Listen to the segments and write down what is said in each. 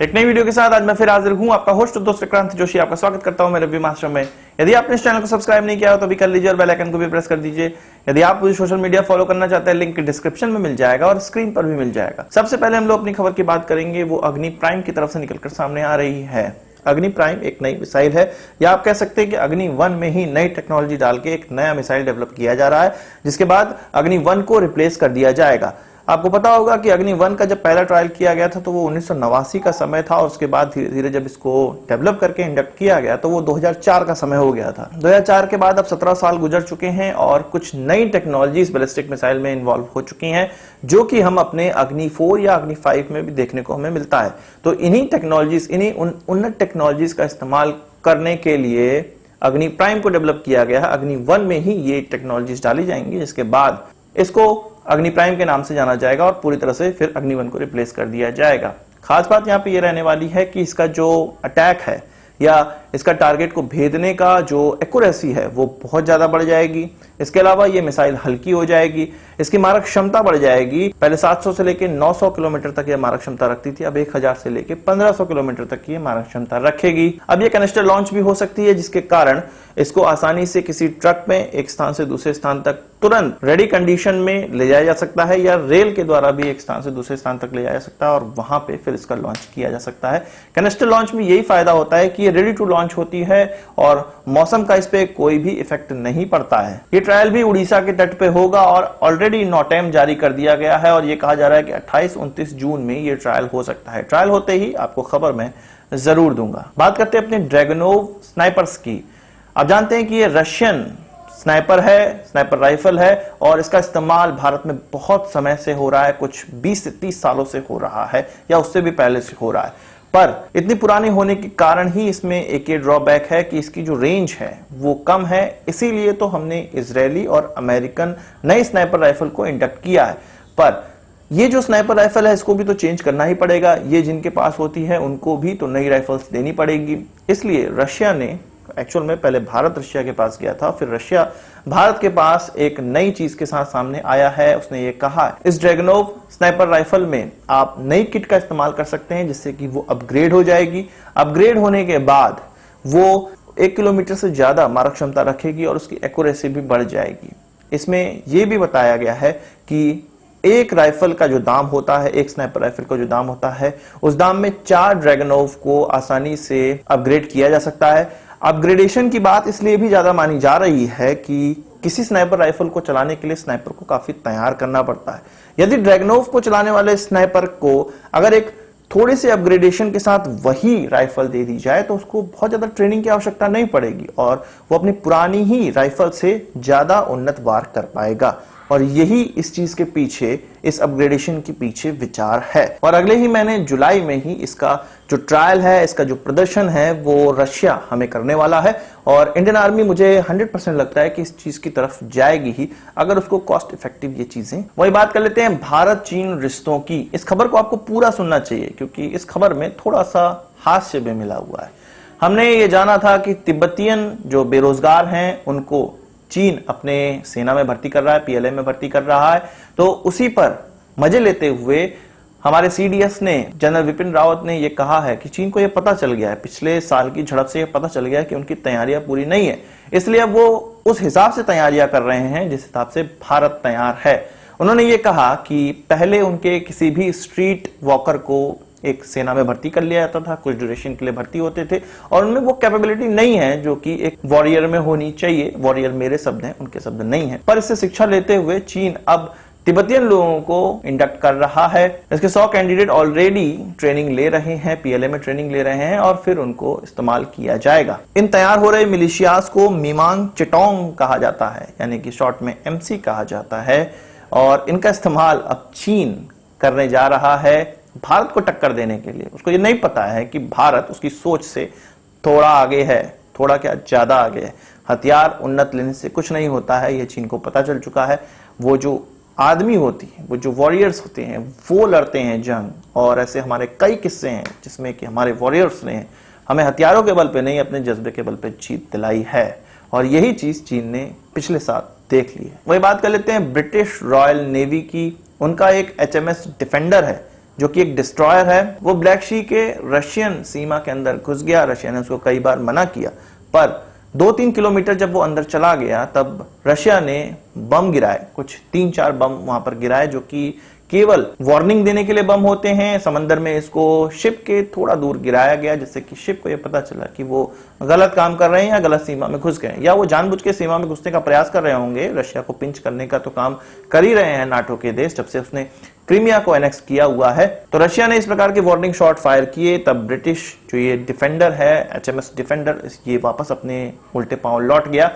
एक नई वीडियो के साथ आज मैं फिर हाजिर हूं, आपका होस्ट दोस्त विक्रांत जोशी आपका स्वागत करता हूं मेरे रिव्यू मास्टर में। यदि आपने इस चैनल को सब्सक्राइब नहीं किया हो तो अभी कर लीजिए और बेल आइकन को भी प्रेस कर दीजिए। यदि आप मुझे सोशल मीडिया फॉलो करना चाहते हैं, लिंक डिस्क्रिप्शन में मिल जाएगा और स्क्रीन पर भी मिल जाएगा। सबसे पहले हम लोग अपनी खबर की बात करेंगे, वो अग्नि प्राइम की तरफ से निकलकर सामने आ रही है। अग्नि प्राइम एक नई मिसाइल है, या आप कह सकते हैं कि अग्नि 1 में ही नई टेक्नोलॉजी डाल के एक नया मिसाइल डेवलप किया जा रहा है, जिसके बाद अग्नि 1 को रिप्लेस कर दिया जाएगा। आपको पता होगा कि अग्नि 1 का जब पहला ट्रायल किया गया था तो वो 1989 का समय था, और उसके बाद धीरे धीरे जब इसको डेवलप करके इंडक्ट किया गया तो वो 2004 का समय हो गया था। 2004 के बाद अब 17 साल गुजर चुके हैं और कुछ नई टेक्नोलॉजीज बैलिस्टिक मिसाइल में इन्वॉल्व हो चुकी हैं, जो कि हम अपने अग्नि 4 या अग्नि 5 में भी देखने को हमें मिलता है। तो इन्हीं टेक्नोलॉजीज, इन्हीं उन्नत टेक्नोलॉजीज का इस्तेमाल करने के लिए अग्नि प्राइम को डेवलप किया गया है। अग्नि 1 में ही ये टेक्नोलॉजीज डाली जाएंगी, जिसके बाद इसको अग्नि प्राइम के नाम से जाना जाएगा और पूरी तरह से फिर अग्नि 1 को रिप्लेस कर दिया जाएगा। खास बात यहाँ पे ये रहने वाली है कि इसका जो अटैक है या इसका टारगेट को भेदने का जो एक्यूरेसी है वो बहुत ज्यादा बढ़ जाएगी। इसके अलावा ये मिसाइल हल्की हो जाएगी, इसकी मारक क्षमता बढ़ जाएगी। पहले 700 से लेकर 900 किलोमीटर तक ये मारक क्षमता रखती थी, अब 1000 से लेकर 1500 किलोमीटर तक की मारक क्षमता रखेगी। अब ये कनेक्टर लॉन्च भी हो सकती है, जिसके कारण इसको आसानी से किसी ट्रक में एक स्थान से दूसरे स्थान तक तुरंत रेडी कंडीशन में ले जाया जा सकता है, या रेल के द्वारा भी एक स्थान से दूसरे स्थान तक ले जाया जा सकता है और वहां पे फिर इसका लॉन्च किया जा सकता है। कनेक्टर लॉन्च में यही फायदा होता है कि ये रेडी टू लॉन्च होती है और मौसम का इस पे कोई भी इफेक्ट नहीं पड़ता है। ये ट्रायल भी उड़ीसा के तट पे होगा और ऑलरेडी नोटेम जारी कर दिया गया है और ये कहा जा रहा है कि 28-29 जून में ये ट्रायल हो सकता है। ट्रायल होते ही आपको खबर मैं जरूर दूंगा। बात करते हैं अपने ड्रैगनोव स्नाइपर्स की। आप जानते हैं कि ये रशियन स्नाइपर है, स्नाइपर राइफल है, और इसका इस्तेमाल भारत में बहुत समय से हो रहा है, कुछ 20 से 30 सालों से हो रहा है या उससे भी पहले से हो रहा है। पर इतनी पुरानी होने के कारण ही इसमें एक ये ड्रॉबैक है कि इसकी जो रेंज है वो कम है। इसीलिए तो हमने इजरायली और अमेरिकन नई स्नाइपर राइफल को इंडक्ट किया है। पर ये जो स्नाइपर राइफल है इसको भी तो चेंज करना ही पड़ेगा। ये जिनके पास होती है उनको भी तो नई राइफल्स देनी पड़ेगी। इसलिए रशिया ने एक्चुअल में पहले भारत रशिया के पास गया था, फिर रशिया भारत के पास एक नई चीज के साथ सामने आया है। उसने ये कहा, इस ड्रैगनोव स्नाइपर राइफल में आप नई किट का इस्तेमाल कर सकते हैं, जिससे कि वो अपग्रेड हो जाएगी। अपग्रेड होने के बाद वो 1 किलोमीटर से ज्यादा मारक क्षमता रखेगी और उसकी एक्यूरेसी भी बढ़ जाएगी। इसमें यह भी बताया गया है कि एक राइफल का जो दाम होता है, एक स्नाइपर राइफल का जो दाम होता है, उस दाम में 4 ड्रैगनोव को आसानी से अपग्रेड किया जा सकता है। अपग्रेडेशन की बात इसलिए भी ज्यादा मानी जा रही है कि किसी स्नाइपर राइफल को चलाने के लिए स्नाइपर को काफी तैयार करना पड़ता है। यदि ड्रैगनोव को चलाने वाले स्नाइपर को अगर एक थोड़े से अपग्रेडेशन के साथ वही राइफल दे दी जाए तो उसको बहुत ज्यादा ट्रेनिंग की आवश्यकता नहीं पड़ेगी और वो अपनी पुरानी ही राइफल से ज्यादा उन्नत वार कर पाएगा। और यही इस चीज के पीछे, इस अपग्रेडेशन के पीछे विचार है। और अगले ही महीने जुलाई में ही इसका जो ट्रायल है, इसका जो प्रदर्शन है वो रशिया हमें करने वाला है। और इंडियन आर्मी मुझे 100% लगता है कि इस चीज की तरफ जाएगी ही, अगर उसको कॉस्ट इफेक्टिव ये चीजें। वही बात कर लेते हैं भारत चीन रिश्तों की। इस खबर को आपको पूरा सुनना चाहिए क्योंकि इस खबर में थोड़ा सा हास्य भी मिला हुआ है। हमने ये जाना था कि तिब्बतियन जो बेरोजगार हैं उनको चीन अपने सेना में भर्ती कर रहा है, पीएलए में भर्ती कर रहा है, तो उसी पर मजे लेते हुए हमारे सीडीएस ने, जनरल विपिन रावत ने यह कहा है कि चीन को यह पता चल गया है, पिछले साल की झड़प से यह पता चल गया है कि उनकी तैयारियां पूरी नहीं है, इसलिए अब वो उस हिसाब से तैयारियां कर रहे हैं जिस हिसाब से भारत तैयार है। उन्होंने ये कहा कि पहले उनके किसी भी स्ट्रीट वॉकर को एक सेना में भर्ती कर लिया जाता था, कुछ ड्यूरेशन के लिए भर्ती होते थे और उनमें वो कैपेबिलिटी नहीं है जो कि एक वॉरियर में होनी चाहिए। वॉरियर मेरे शब्द हैं, उनके शब्द नहीं है। पर इससे शिक्षा लेते हुए चीन अब तिब्बतियन लोगों को इंडक्ट कर रहा है। इसके 100 कैंडिडेट ऑलरेडी ट्रेनिंग ले रहे हैं, पीएलए में ट्रेनिंग ले रहे हैं और फिर उनको इस्तेमाल किया जाएगा। इन तैयार हो रहे मिलिशियाज को मिमांग चिटोंग कहा जाता है, यानी कि शॉर्ट में एमसी कहा जाता है, और इनका इस्तेमाल अब चीन करने जा रहा है भारत को टक्कर देने के लिए। उसको ये नहीं पता है कि भारत उसकी सोच से थोड़ा आगे है, थोड़ा क्या ज्यादा आगे है। हथियार उन्नत लेने से कुछ नहीं होता है, ये चीन को पता चल चुका है। वो जो आदमी होती है, वो जो वॉरियर्स होते हैं, वो लड़ते हैं जंग, और ऐसे हमारे कई किस्से हैं जिसमें कि हमारे वॉरियर्स ने हमें हथियारों के बल पे नहीं, अपने जज्बे के बल पे जीत दिलाई है। और यही चीज चीन ने पिछले साल देख ली है। वही बात कर लेते हैं ब्रिटिश रॉयल नेवी की। उनका एक HMS डिफेंडर है जो कि एक डिस्ट्रॉयर है, वो ब्लैक सी के रशियन सीमा के अंदर घुस गया। रशिया ने उसको कई बार मना किया, पर 2-3 किलोमीटर जब वो अंदर चला गया तब रशिया ने बम गिराए, कुछ 3-4 बम वहां पर गिराए, जो कि केवल वार्निंग देने के लिए बम होते हैं। समंदर में इसको शिप के थोड़ा दूर गिराया गया, जिससे कि शिप को यह पता चला कि वो गलत काम कर रहे हैं या गलत सीमा में घुस गए, या वो जानबूझ के सीमा में घुसने का प्रयास कर रहे होंगे। रशिया को पिंच करने का तो काम कर ही रहे हैं नाटो के देश, जब से उसने क्रीमिया को एनेक्स किया हुआ है। तो रशिया ने इस प्रकार के वार्निंग शॉट फायर किए, तब ब्रिटिश जो ये डिफेंडर है, HMS डिफेंडर, ये वापस अपने उल्टे पांव लौट गया।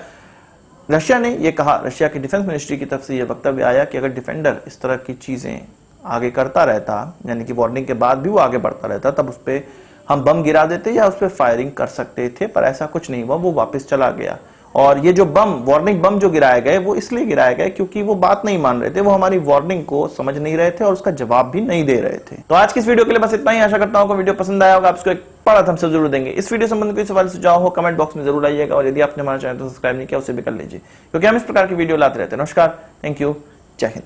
रशिया ने यह कहा, रशिया की डिफेंस मिनिस्ट्री की तरफ से यह वक्तव्य आया कि अगर डिफेंडर इस तरह की चीजें आगे करता रहता, यानी कि वार्निंग के बाद भी वो आगे बढ़ता रहता, तब उस पर हम बम गिरा देते या उस पर फायरिंग कर सकते थे, पर ऐसा कुछ नहीं हुआ, वो वापस चला गया। और ये जो बम, वार्निंग बम जो गिराए गए, वो इसलिए गिराए गए क्योंकि वो बात नहीं मान रहे थे, वो हमारी वार्निंग को समझ नहीं रहे थे और उसका जवाब भी नहीं दे रहे थे। तो आज की इस वीडियो के लिए बस इतना ही। आशा करता हूं कि वीडियो पसंद आया होगा, आप इसको एक बड़ा थम्स अप जरूर देंगे। इस वीडियो संबंधित कोई सवाल सुझाव हो कमेंट बॉक्स में जरूर आइएगा, और यदि आपने हमारा चैनल सब्सक्राइब नहीं किया उसे भी कर लीजिए, क्योंकि हम इस प्रकार की वीडियो लाते रहते हैं। नमस्कार, थैंक यू, जय हिंद।